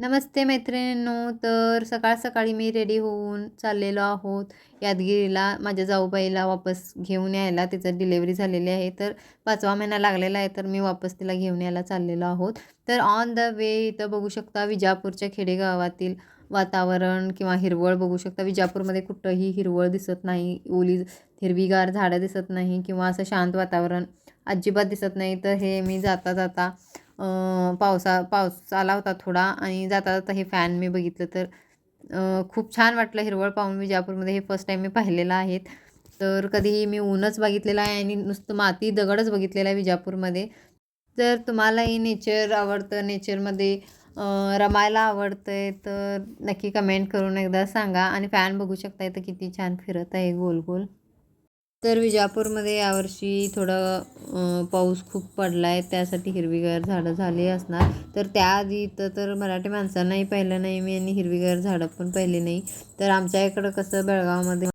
नमस्ते मैत्रिणींनो. तर सकाळ सकाळी मी रेडी होऊन चाललेलो आहोत यादगिरीला माझ्या जाऊबाईला वापस घेऊन यायला. तिचं डिलेवरी झालेली आहे, तर 5वा महिना लागलेला आहे, तर मी वापस तिला घेऊन यायला चाललेलो आहोत. तर ऑन द वे इथं बघू शकता विजापूरच्या खेडेगावातील वातावरण किंवा हिरवळ बघू शकता. विजापूरमध्ये कुठंही हिरवळ दिसत नाही, ओली हिरवीगार झाडं दिसत नाही किंवा असं शांत वातावरण अजिबात दिसत नाही. तर हे मी जाता जाता पाऊस आला होता थोडा आणि जाता जाता हे फॅन मी बघितलं, तर खूप छान वाटलं हिरवळ पाहून. विजापूरमध्ये हे फर्स्ट टाईम मी पाहिलेलं आहे. तर कधीही मी ऊनच बघितलेलं आहे आणि नुसतं माती दगडच बघितलेला आहे विजापूरमध्ये. जर तुम्हालाही नेचर आवडतं, नेचरमध्ये रमायला आवडतंय, तर नक्की कमेंट करून एकदा सांगा. आणि फॅन बघू शकता इथं किती छान फिरत आहे गोल गोल. तर विजापूरमध्ये यावर्षी थोडं पाऊस खूप पडला आहे, त्यासाठी हिरवीगार झाडं झाली असणार. तर त्याआधी इथं तर मराठी माणसांनाही पाहिलं नाही मी आणि हिरवीगार झाडं पण पाहिली नाही. तर आमच्या इकडं कसं बेळगावमध्ये